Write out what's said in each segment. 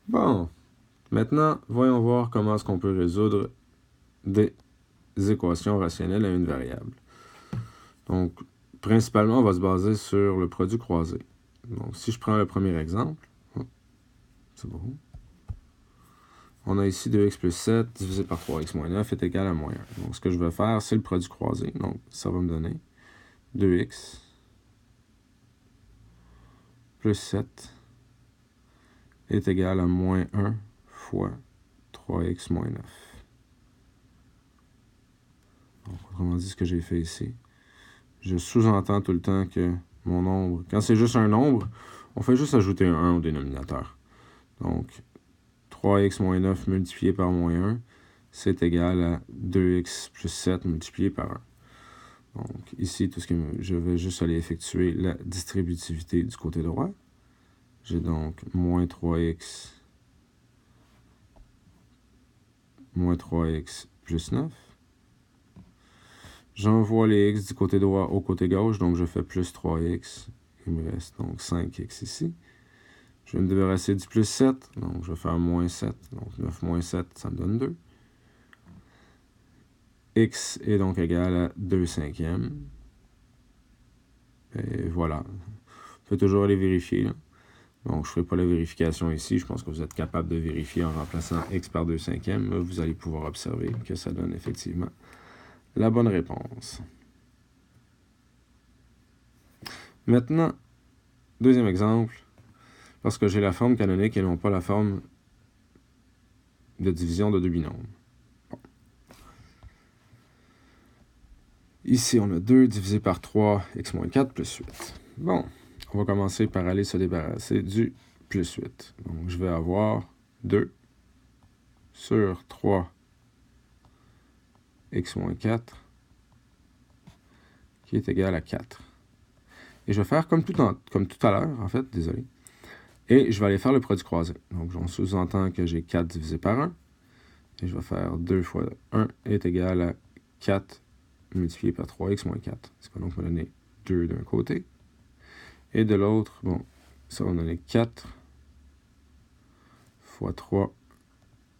Bon, maintenant, voyons voir comment est-ce qu'on peut résoudre des équations rationnelles à une variable. Donc, principalement, on va se baser sur le produit croisé. Donc, si je prends le premier exemple, c'est bon. On a ici 2x plus 7 divisé par 3x moins 9 est égal à moins 1. Donc, ce que je vais faire, c'est le produit croisé. Donc, ça va me donner 2x plus 7 est égal à moins 1 fois 3x moins 9. Donc, autrement dit, ce que j'ai fait ici, je sous-entends tout le temps que mon nombre, quand c'est juste un nombre, on fait juste ajouter un 1 au dénominateur. Donc, 3x moins 9 multiplié par moins 1, c'est égal à 2x plus 7 multiplié par 1. Donc, ici, je vais juste aller effectuer la distributivité du côté droit. J'ai donc moins 3x plus 9. J'envoie les x du côté droit au côté gauche, donc je fais plus 3x. Il me reste donc 5x ici. Je vais me débarrasser du plus 7, donc je vais faire moins 7. Donc 9 moins 7, ça me donne 2. X est donc égal à 2 cinquièmes. Et voilà. On peut toujours aller vérifier. Là. Donc, je ne ferai pas la vérification ici. Je pense que vous êtes capable de vérifier en remplaçant x par 2 cinquièmes. Vous allez pouvoir observer que ça donne effectivement la bonne réponse. Maintenant, deuxième exemple, lorsque j'ai la forme canonique et non pas la forme de division de deux binômes. Bon. Ici, on a 2 divisé par 3, x moins 4 plus 8. Bon, on va commencer par aller se débarrasser du plus 8. Donc, je vais avoir 2 sur 3 x moins 4 qui est égal à 4. Et je vais faire comme tout à l'heure, en fait, désolé. Et je vais aller faire le produit croisé. Donc, on sous-entend que j'ai 4 divisé par 1. Et je vais faire 2 fois 1 est égal à 4 multiplié par 3x moins 4. Ce qui va donc me donner 2 d'un côté. Et de l'autre, bon, ça va me donner 4 fois 3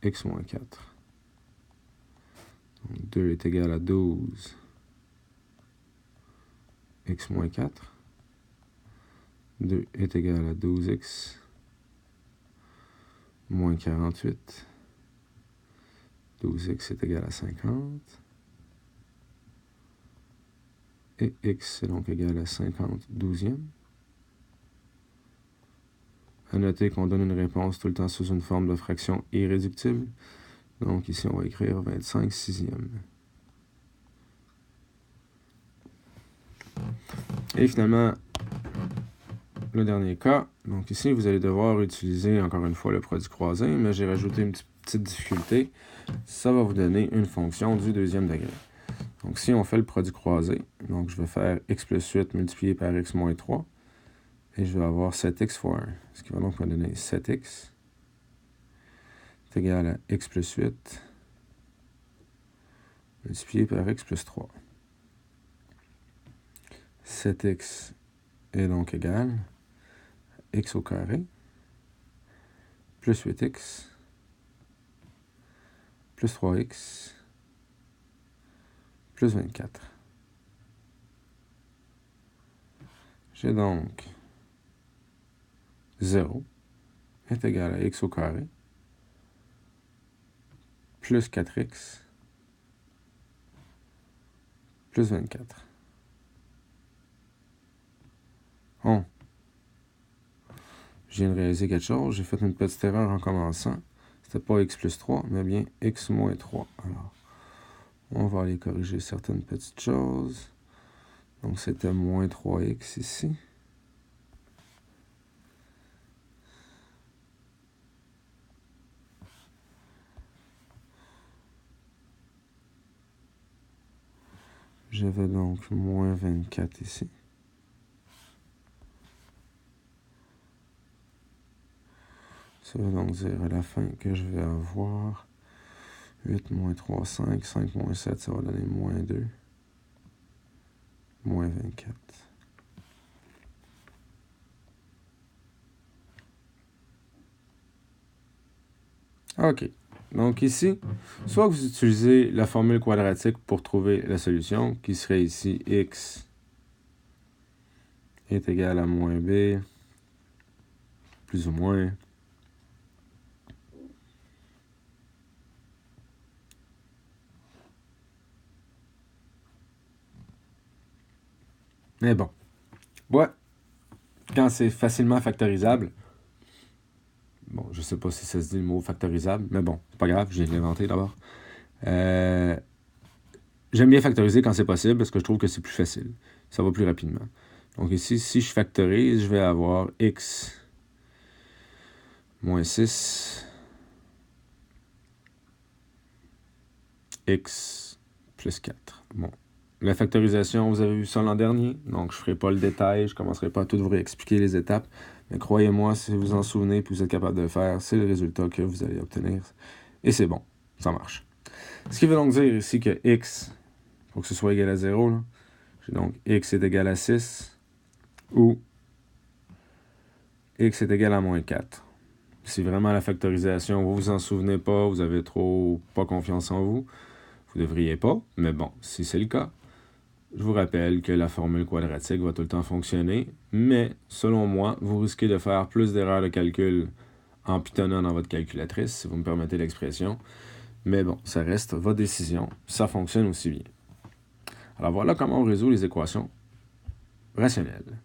x moins 4. Donc 2 est égal à 12 x moins 4. 2 est égal à 12x moins 48. 12x est égal à 50. Et x est donc égal à 50 douzièmes. À noter qu'on donne une réponse tout le temps sous une forme de fraction irréductible. Donc ici, on va écrire 25 sixièmes. Et finalement, le dernier cas. Donc ici, vous allez devoir utiliser encore une fois le produit croisé, mais j'ai rajouté une petite difficulté. Ça va vous donner une fonction du deuxième degré. Donc si on fait le produit croisé, donc je vais faire x plus 8 multiplié par x moins 3, et je vais avoir 7x fois 1, ce qui va donc me donner 7x est égal à x plus 8 multiplié par x plus 3. 7x est donc égal à x au carré plus 8x plus 3x plus 24. J'ai donc 0 est égal à x au carré plus 4x plus 24. Bon. Je viens de réaliser quelque chose. J'ai fait une petite erreur en commençant. C'était pas x plus 3, mais bien x moins 3. Alors, on va aller corriger certaines petites choses. Donc, c'était moins 3x ici. J'avais donc moins 24 ici. Ça veut donc dire à la fin que je vais avoir 8 moins 3, 5, 5 moins 7, ça va donner moins 2, moins 24. OK. Donc ici, soit vous utilisez la formule quadratique pour trouver la solution, qui serait ici x est égal à moins b, plus ou moins. Mais bon. Ouais. Quand c'est facilement factorisable, bon, je sais pas si ça se dit le mot factorisable, mais bon, c'est pas grave, j'ai inventé d'abord. J'aime bien factoriser quand c'est possible parce que je trouve que c'est plus facile. Ça va plus rapidement. Donc ici, si je factorise, je vais avoir x moins 6, x plus 4. Bon. La factorisation, vous avez vu ça l'an dernier, donc je ne ferai pas le détail, je ne commencerai pas à tout vous réexpliquer les étapes, mais croyez-moi, si vous en souvenez et que vous êtes capable de le faire, c'est le résultat que vous allez obtenir. Et c'est bon, ça marche. Ce qui veut donc dire ici que x, il faut que ce soit égal à 0, j'ai donc x est égal à 6, ou x est égal à moins 4. Si vraiment la factorisation, vous vous en souvenez pas, vous avez trop pas confiance en vous, vous ne devriez pas, mais bon, si c'est le cas, je vous rappelle que la formule quadratique va tout le temps fonctionner, mais selon moi, vous risquez de faire plus d'erreurs de calcul en pitonnant dans votre calculatrice, si vous me permettez l'expression. Mais bon, ça reste votre décision, ça fonctionne aussi bien. Alors voilà comment on résout les équations rationnelles.